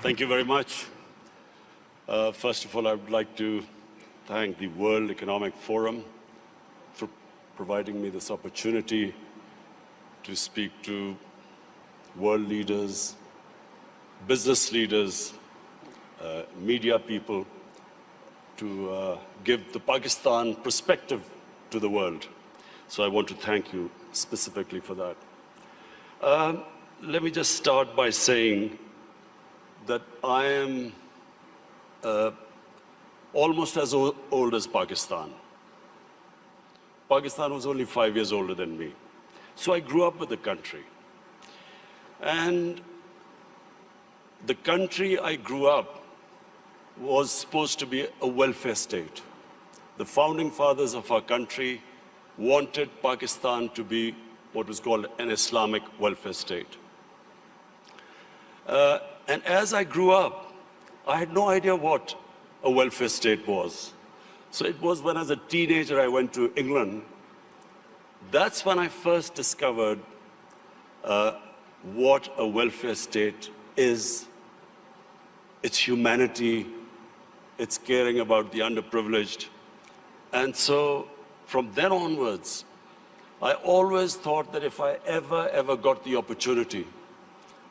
Thank you very much. First of all, I would like to thank the World Economic Forum for providing me this opportunity to speak to world leaders, business leaders, media people, to give the Pakistan perspective to the world. So I want to thank you specifically for that. Let me just start by saying that I am almost as old as Pakistan. Pakistan was only 5 years older than me. So I grew up with the country. And the country I grew up was supposed to be a welfare state. The founding fathers of our country wanted Pakistan to be what was called an Islamic welfare state. And as I grew up, I had no idea what a welfare state was. So it was when as a teenager I went to England. That's when I first discovered what a welfare state is. It's humanity, it's caring about the underprivileged. And so from then onwards, I always thought that if I ever got the opportunity,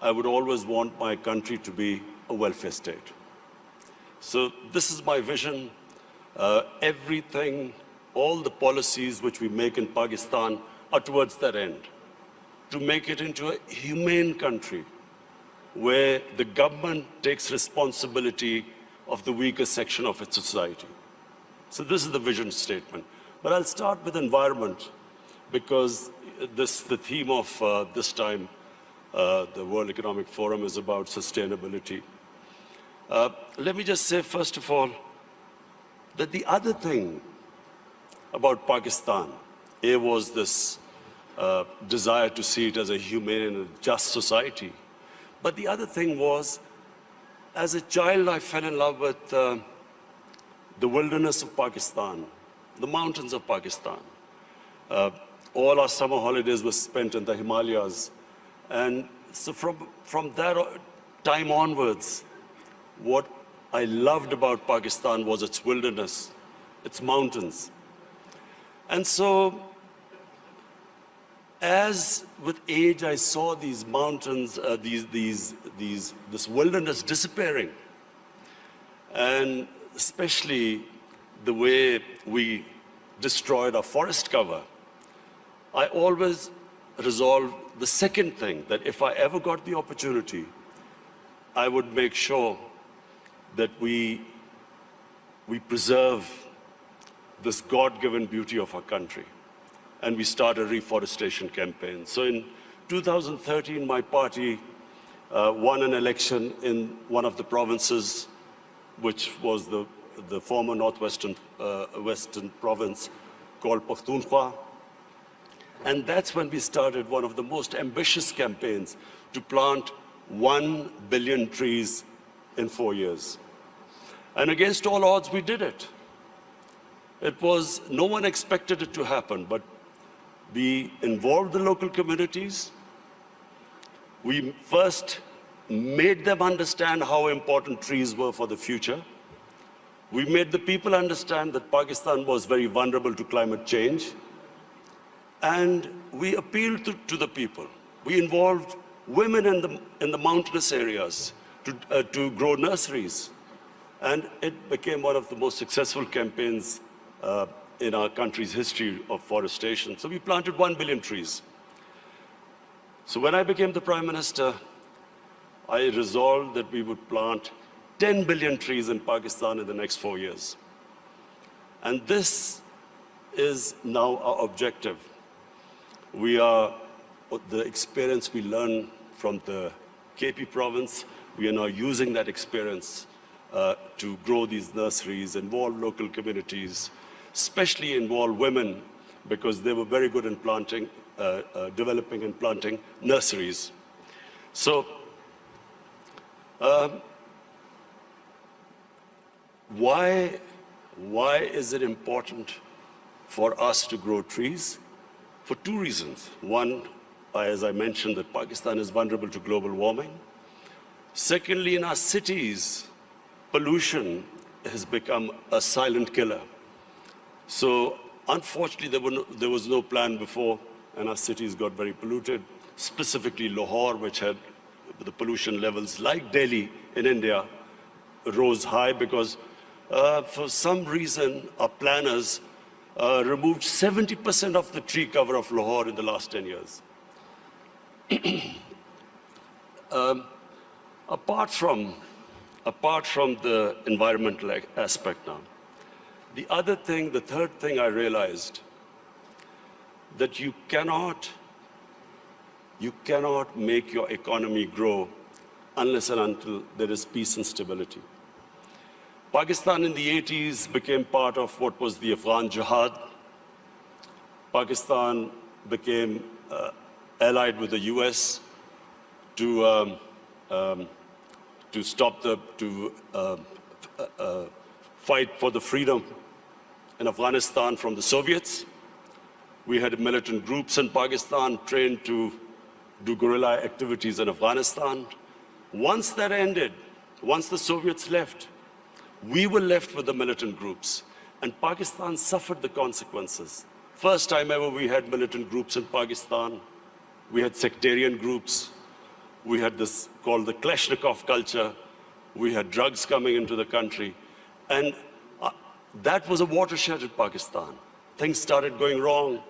I would always want my country to be a welfare state. So this is my vision. Everything, all the policies which we make in Pakistan are towards that end, to make it into a humane country where the government takes responsibility of the weaker section of its society. So this is the vision statement. But I'll start with environment, because the theme of this time, the World Economic Forum, is about sustainability. Let me just say, first of all, that the other thing about Pakistan, was this desire to see it as a humane and a just society. But the other thing was, as a child, I fell in love with the wilderness of Pakistan, the mountains of Pakistan. All our summer holidays were spent in the Himalayas. And so from that time onwards, what I loved about Pakistan was its wilderness, its mountains. And so, as with age I saw these mountains, this wilderness disappearing, and especially the way we destroyed our forest cover, I always resolved the second thing, that if I ever got the opportunity, I would make sure that we preserve this God-given beauty of our country. And we start a reforestation campaign. So in 2013, my party won an election in one of the provinces, which was the former northwestern western province called Pakhtunkhwa. And that's when we started one of the most ambitious campaigns to plant 1 billion trees in 4 years. And against all odds, we did it. No one expected it to happen, but we involved the local communities. We first made them understand how important trees were for the future. We made the people understand that Pakistan was very vulnerable to climate change. And we appealed to the people. We involved women in the mountainous areas to grow nurseries. And it became one of the most successful campaigns in our country's history of forestation. So we planted 1 billion trees. So when I became the Prime Minister, I resolved that we would plant 10 billion trees in Pakistan in the next 4 years. And this is now our objective. The experience we learned from the KP province, we are now using that experience to grow these nurseries, involve local communities, especially involve women, because they were very good in planting, developing and planting nurseries. So, why is it important for us to grow trees? For two reasons. One, as I mentioned, that Pakistan is vulnerable to global warming. Secondly, in our cities, pollution has become a silent killer. So unfortunately, there was no plan before, and our cities got very polluted, specifically Lahore, which had the pollution levels like Delhi in India, rose high because for some reason our planners removed 70% of the tree cover of Lahore in the last 10 years. Apart from the environmental aspect now, the third thing I realized, that you cannot make your economy grow unless and until there is peace and stability. Pakistan in the 80s became part of what was the Afghan Jihad. Pakistan became allied with the US to fight for the freedom in Afghanistan from the Soviets. We had militant groups in Pakistan trained to do guerrilla activities in Afghanistan. Once that ended, once the Soviets left, we were left with the militant groups, and Pakistan suffered the consequences. First time ever we had militant groups in Pakistan. We had sectarian groups. We had this called the Kalashnikov culture. We had drugs coming into the country. And that was a watershed in Pakistan. Things started going wrong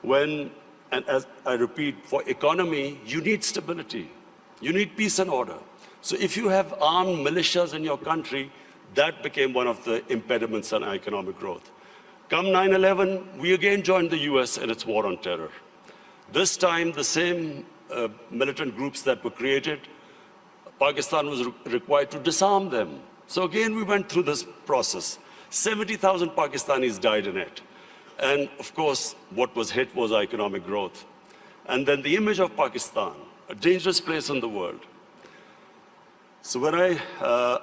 and as I repeat, for economy, you need stability. You need peace and order. So if you have armed militias in your country, that became one of the impediments on economic growth. Come 9/11, we again joined the US in its war on terror. This time, the same militant groups that were created, Pakistan was required to disarm them. So again, we went through this process. 70,000 Pakistanis died in it. And of course, what was hit was economic growth. And then the image of Pakistan, a dangerous place in the world. So when I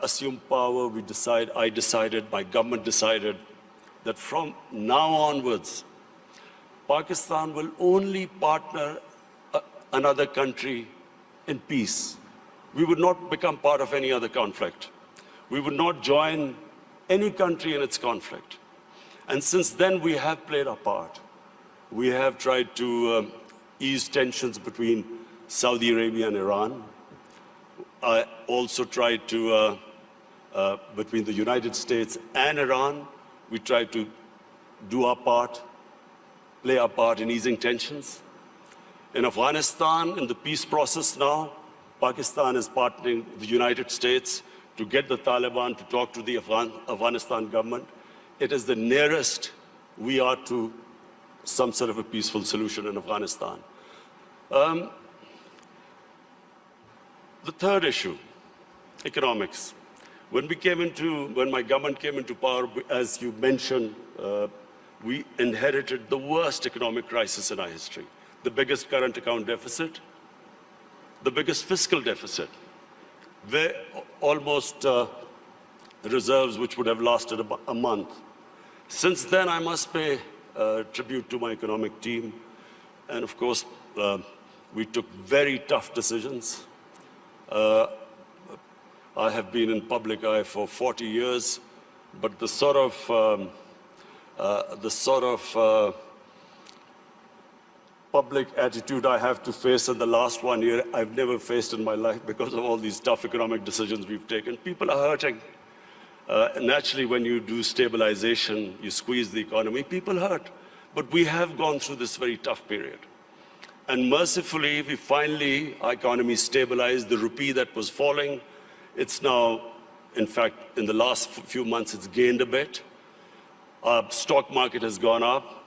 assumed power, my government decided that from now onwards, Pakistan will only partner another country in peace. We would not become part of any other conflict. We would not join any country in its conflict. And since then, we have played our part. We have tried to ease tensions between Saudi Arabia and Iran. I also tried to, between the United States and Iran, we tried to do our part, play our part in easing tensions. In Afghanistan, in the peace process now, Pakistan is partnering with the United States to get the Taliban to talk to the Afghanistan government. It is the nearest we are to some sort of a peaceful solution in Afghanistan. The third issue, economics. When my government came into power, as you mentioned, we inherited the worst economic crisis in our history. The biggest current account deficit, the biggest fiscal deficit, where almost reserves which would have lasted about a month. Since then, I must pay tribute to my economic team. And of course, we took very tough decisions. I have been in public eye for 40 years, but the sort of public attitude I have to face in the last 1 year, I've never faced in my life because of all these tough economic decisions we've taken. People are hurting. Naturally, when you do stabilization, you squeeze the economy, people hurt. But we have gone through this very tough period. And mercifully, our economy stabilized. The rupee that was falling, it's now, in fact, in the last few months, it's gained a bit. Our stock market has gone up.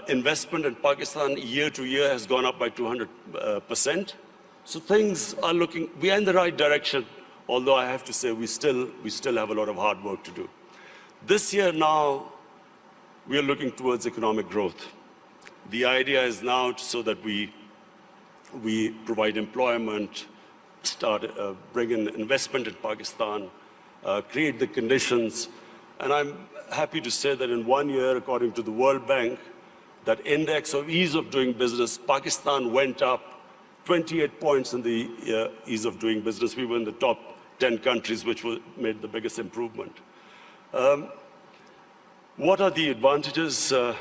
Investment in Pakistan year to year has gone up by 200%. So things are we are in the right direction, although I have to say we still have a lot of hard work to do. This year now, we are looking towards economic growth. The idea is now so that we provide employment, bring in investment in Pakistan, create the conditions. And I'm happy to say that in 1 year, according to the World Bank, that index of ease of doing business, Pakistan went up 28 points in the ease of doing business. We were in the top 10 countries, which made the biggest improvement. What are the advantages of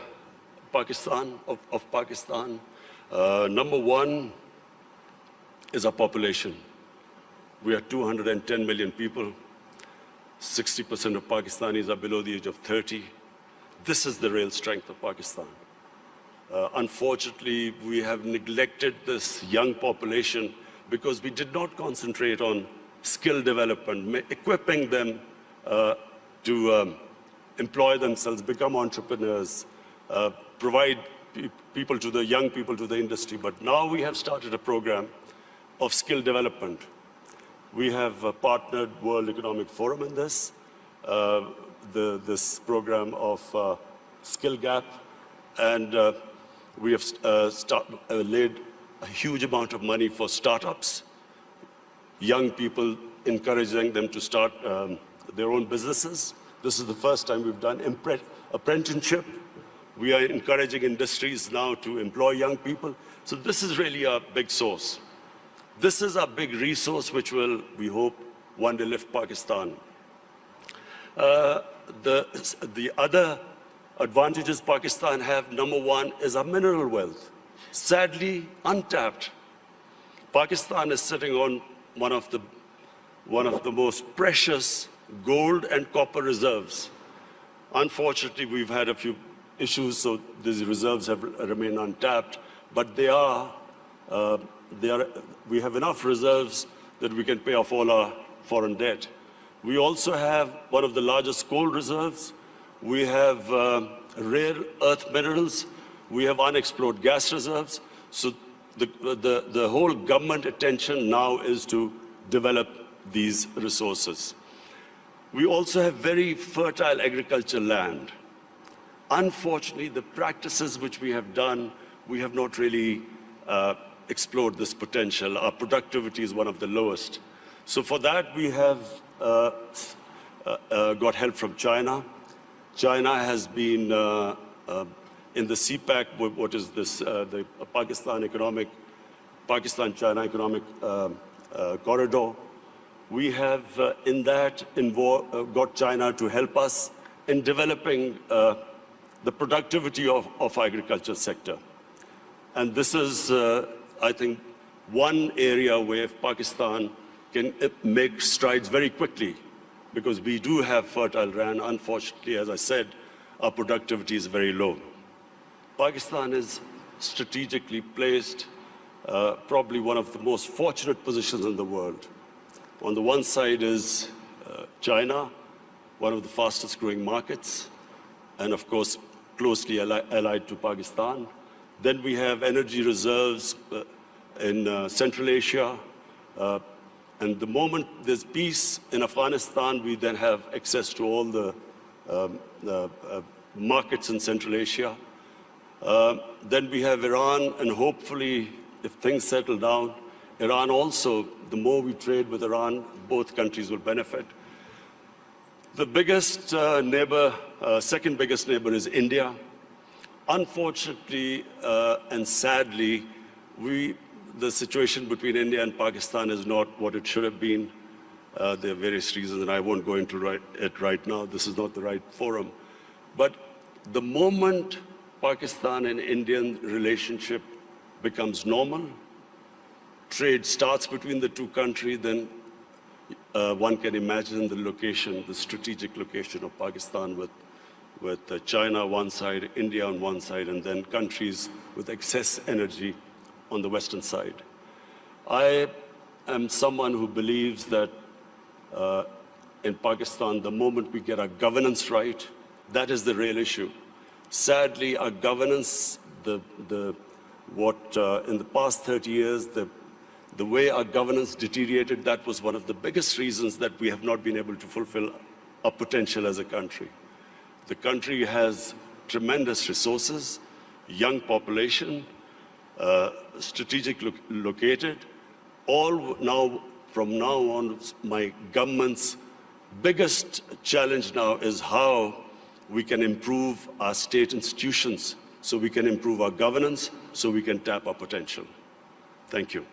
Pakistan? Number one is our population. We are 210 million people. 60% of Pakistanis are below the age of 30. This is the real strength of Pakistan. Unfortunately, we have neglected this young population because we did not concentrate on skill development, equipping them to employ themselves, become entrepreneurs, provide young people to the industry. But now we have started a program of skill development. We have partnered World Economic Forum in this, this program of Skill Gap, and we have laid a huge amount of money for startups, young people, encouraging them to start their own businesses. This is the first time we've done apprenticeship. We are encouraging industries now to employ young people. So this is really a big source. This is a big resource which will, we hope, one day lift Pakistan. The other advantages Pakistan have, number one, is our mineral wealth. Sadly, untapped. Pakistan is sitting on one of the most precious gold and copper reserves. Unfortunately, we've had a few issues, so these reserves have remained untapped, but we have enough reserves that we can pay off all our foreign debt. We also have one of the largest coal reserves. We have rare earth minerals. We have unexplored gas reserves. So the whole government attention now is to develop these resources. We also have very fertile agricultural land. Unfortunately, the practices which we have done, we have not really explored this potential. Our productivity is one of the lowest. So for that, we have got help from China. China has been in the CPEC, what is this, the Pakistan-China Economic Corridor. We have in that got China to help us in developing the productivity of agriculture sector. And this is, I think, one area where Pakistan can make strides very quickly, because we do have fertile land. Unfortunately, as I said, our productivity is very low. Pakistan is strategically placed, probably one of the most fortunate positions in the world. On the one side is China, one of the fastest growing markets, and of course, closely allied to Pakistan. Then we have energy reserves in Central Asia. And the moment there's peace in Afghanistan, we then have access to all the markets in Central Asia. Then we have Iran, and hopefully, if things settle down, Iran also, the more we trade with Iran, both countries will benefit. The biggest neighbor, second biggest neighbor is India. Unfortunately and sadly, the situation between India and Pakistan is not what it should have been. There are various reasons, and I won't go into it right now. This is not the right forum. But the moment Pakistan and Indian relationship becomes normal, trade starts between the two countries, then one can imagine the location, the strategic location of Pakistan with China on one side, India on one side, and then countries with excess energy on the western side. I am someone who believes that in Pakistan, the moment we get our governance right, that is the real issue. Sadly, our governance, in the past 30 years, the way our governance deteriorated, that was one of the biggest reasons that we have not been able to fulfill our potential as a country. The country has tremendous resources, young population, strategically located. From now on, my government's biggest challenge now is how we can improve our state institutions, so we can improve our governance, so we can tap our potential. Thank you.